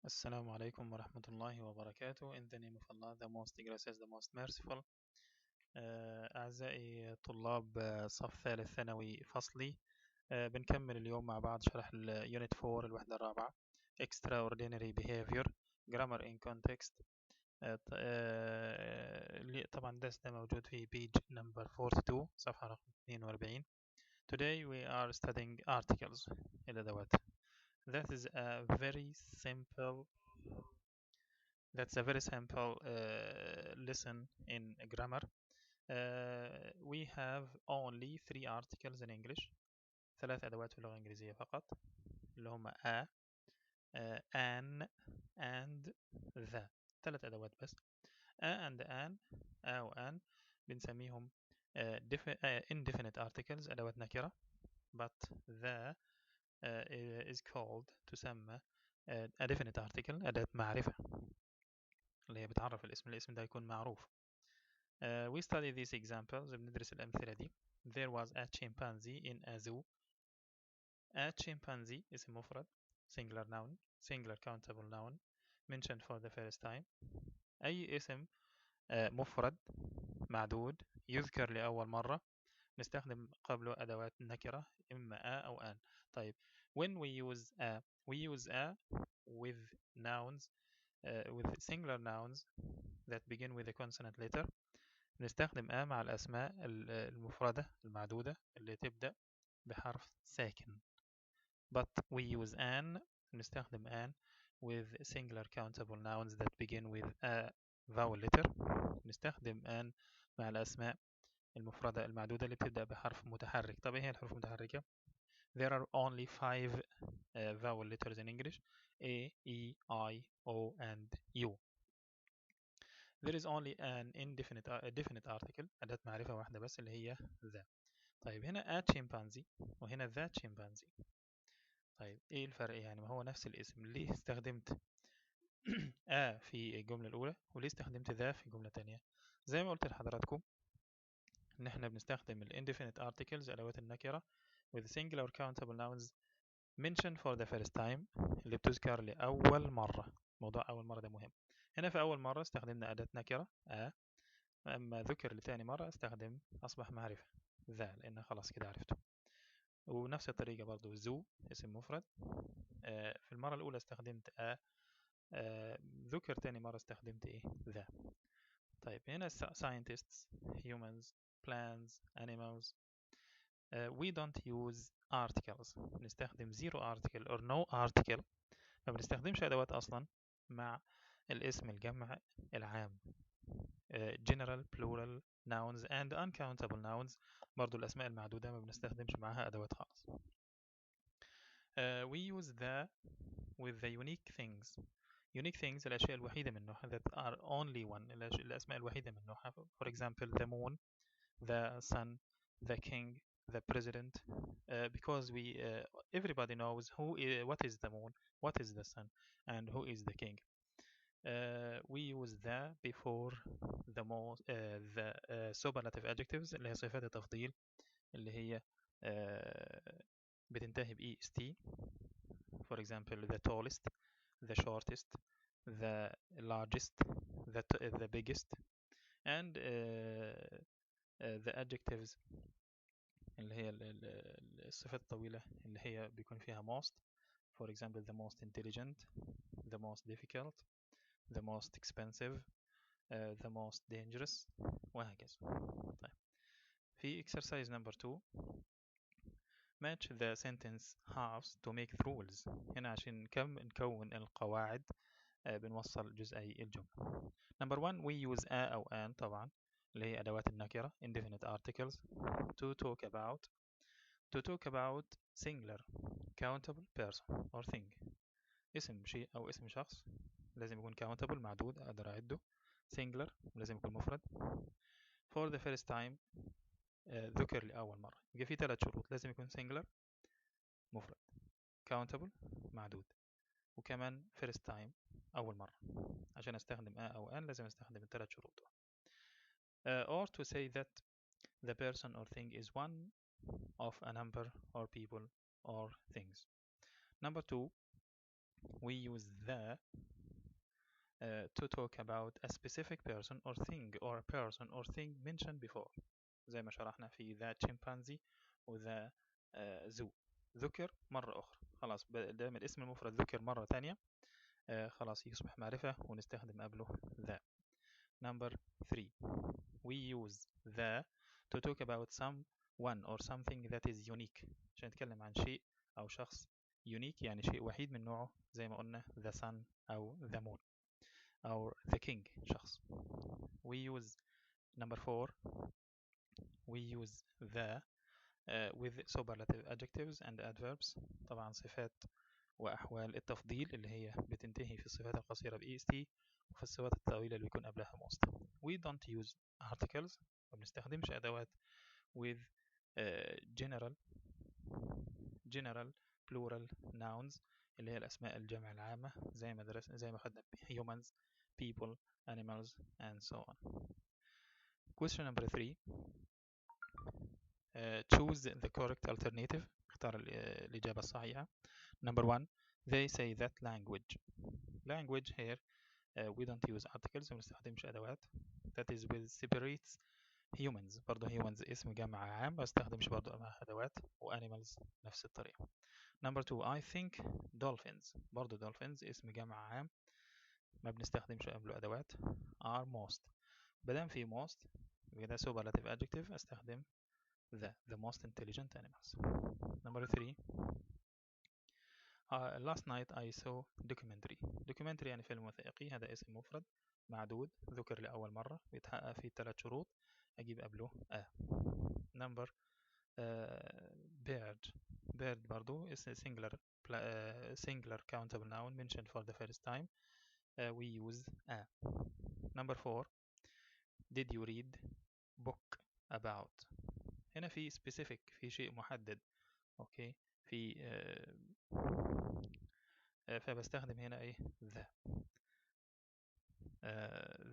السلام عليكم ورحمة الله وبركاته. In the name of Allah, the most gracious, the most merciful. أعزائي طلاب صف ثالث ثانوي فصلي. بنكمل اليوم مع بعض شرح اليونت 4 الوحدة الرابعة Extraordinary Behavior Grammar in Context. طبعا درس ده موجود في page number 42 صفحة رقم 42. Today we are studying articles الأدوات. That is a very simple That's a very simple lesson in grammar. We have only 3 articles in English. 3 أدوات في اللغة الإنجليزية فقط اللي هم a, an and the. 3 أدوات بس. a and an و an بنسميهم indefinite articles أدوات نكرة. But the is called تسمى a definite article أداة معرفة اللي هي بتعرف الاسم ده يكون معروف. We study these examples. بندرس الأمثلة دي. There was a chimpanzee in a zoo. A chimpanzee اسم مفرد singular noun singular countable noun mentioned for the first time. أي اسم مفرد معدود يذكر لأول مرة نستخدم قبله أدوات نكرة إما a أو an. طيب when we use a with nouns with singular nouns that begin with a consonant letter. نستخدم a مع الأسماء المفردة المعدودة اللي تبدأ بحرف ساكن. But we use an نستخدم an with singular countable nouns that begin with a vowel letter. نستخدم an مع الأسماء المفردة المعدودة اللي بتبدأ بحرف متحرك. طب إيه هي الحروف المتحركة؟ There are only 5 vowel letters in English: A, E, I, O, and U. There is only an definite article أداة معرفة واحدة بس اللي هي the. طيب هنا a chimpanzee وهنا the chimpanzee. طيب ايه الفرق يعني؟ ما هو نفس الاسم، ليه استخدمت a في الجملة الأولى وليه استخدمت the في جملة تانية؟ زي ما قلت لحضراتكم إن احنا بنستخدم ال indefinite articles أدوات النكرة with singular countable nouns mentioned for the first time اللي بتذكر لأول مرة. موضوع أول مرة ده مهم. هنا في أول مرة استخدمنا أداة نكرة a، أما ذكر لتاني مرة استخدم أصبح معرفة ذا لأن خلاص كده عرفته. ونفس الطريقة برضو زو اسم مفرد في المرة الأولى استخدمت ذكر تاني مرة استخدمت إيه ذا. طيب هنا scientists, humans, plants, animals. We don't use articles. نستخدم zero article or no article. ما بنستخدمش أدوات أصلا مع الاسم الجمع العام. general, plural, nouns and uncountable nouns. برضو الأسماء المعدودة ما بنستخدمش معها أدوات خالص. We use the with the unique things. Unique things الأشياء الوحيدة من نوعها that are only one الأسماء الوحيدة من نوعها. For example the moon, the sun, the king, the president. Because everybody knows what is the moon, what is the sun, and who is the king. We use the before the superlative adjectives اللي هي صفات التفضيل اللي هي بتنتهي ب est. For example the tallest, the shortest, the largest, the biggest, and the adjectives اللي هي الصفات الطويلة اللي هي بيكون فيها most. For example the most intelligent, the most difficult, the most expensive, the most dangerous وهكذا. طيب في exercise number 2 match the sentence halves to make the rules. هنا عشان نكون القواعد بنوصل جزئي الجملة. number 1 we use a أو an طبعا اللي هي أدوات النكرة indefinite articles to talk about singular countable person or thing. اسم شيء أو اسم شخص لازم يكون countable معدود أقدر أعده. singular لازم يكون مفرد. for the first time ذكر لأول مرة. يبقى في 3 شروط، لازم يكون singular مفرد، countable معدود، وكمان first time أول مرة. عشان أستخدم a أو an لازم أستخدم ال3 شروط. or to say that the person or thing is one of a number or people or things. number 2 we use the to talk about a specific person or thing or a person or thing mentioned before زي ما شرحنا في the chimpanzee و the zoo. ذكر مرة أخرى، خلاص دام الاسم المفرد ذكر مرة ثانية خلاص يصبح معرفة ونستخدم قبله the. Number 3, we use the to talk about someone or something that is unique عشان نتكلم عن شيء أو شخص unique يعني شيء وحيد من نوعه زي ما قلنا the sun أو the moon أو the king شخص. We use number 4, we use the with superlative adjectives and adverbs طبعا صفات وأحوال التفضيل اللي هي بتنتهي في الصفات القصيرة ب est وفي الصفات الطويلة اللي بيكون قبلها most. We don't use articles ما بنستخدمش أدوات with general plural nouns اللي هي الأسماء الجمع العامة زي ما درسنا زي ما خدنا humans, people, animals and so on. Question number 3, choose the correct alternative. اختار الإجابة الصحيحة. Number 1, they say that language here we don't use articles ما بنستخدمش أدوات. that is with separates humans برضه humans اسم جمع عام ما بستخدمش برضه مع أدوات و animals نفس الطريقة. Number 2, I think dolphins برضه dolphins اسم جمع عام ما بنستخدمش قبله أدوات are most. بدل في most وده superlative adjective استخدم the most intelligent animals. Number 3, last night I saw documentary يعني فيلم وثائقي هذا اسم مفرد معدود ذكر لأول مرة بيتحقق فيه 3 شروط أجيب قبله Number bird برضو is a singular countable noun mentioned for the first time we use a. Number 4, did you read book about هنا في specific في شيء محدد اوكي في فبستخدم هنا ايه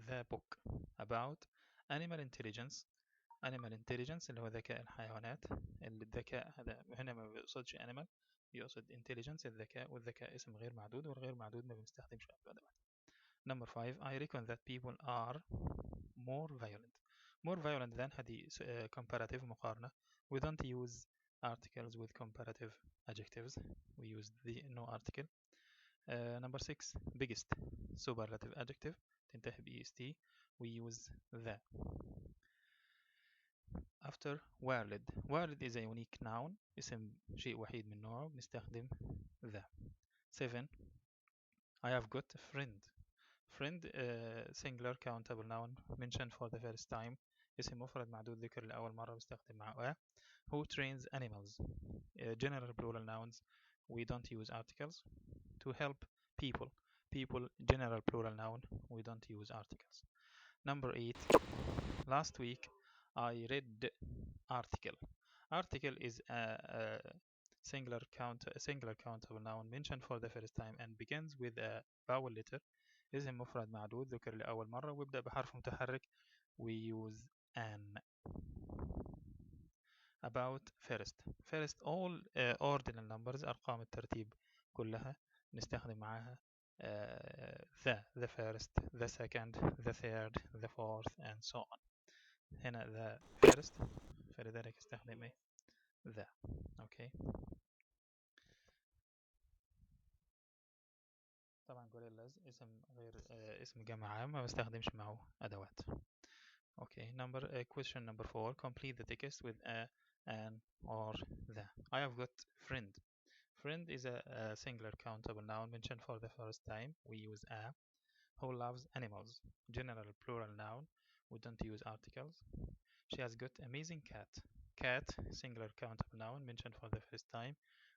the book about animal intelligence اللي هو ذكاء الحيوانات. الذكاء هذا هنا ما بيقصدش animal يقصد intelligence الذكاء والذكاء اسم غير معدود والغير معدود ما بنستخدمش قبل أدوات. Number 5, I reckon that people are more violent than هذه comparative مقارنة. We don't use articles with comparative adjectives we use the no article. Number 6, biggest superlative adjective تنتهي ب est we use the. After world is a unique noun اسم شيء وحيد من نوعه بنستخدم the. 7, I have got a friend singular countable noun mentioned for the first time اسم مفرد معدود ذكر لأول مرة بستخدم معه who trains animals general plural nouns we don't use articles. To help people general plural noun we don't use articles. Number 8, last week I read article is a singular countable noun mentioned for the first time and begins with a vowel letter اسم مفرد معدود ذكر لأول مرة ويبدأ بحرف متحرك we use an. About first all ordinal numbers أرقام الترتيب كلها نستخدم معاها the first, the second, the third, the fourth and so on. هنا the first فلذلك استخدم ايه the. اوكي طبعا gorillas اسم غير اسم جمع عام ما بستخدمش معه أدوات. اوكي question number 4, complete the text with a, an or the. I have got friend is a singular countable noun mentioned for the first time we use a. Who loves animals general plural noun we don't use articles. She has got amazing cat singular countable noun mentioned for the first time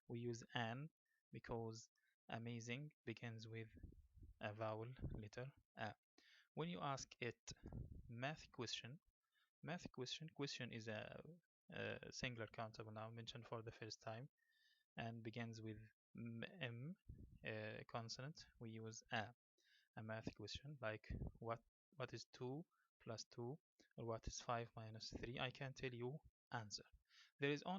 we use an because amazing begins with a vowel letter a. When you ask it math question is a singular countable noun mentioned for the first time and begins with m consonant we use a math question like what is 2 plus 2 or what is 5 minus 3 I can't tell you answer. There is only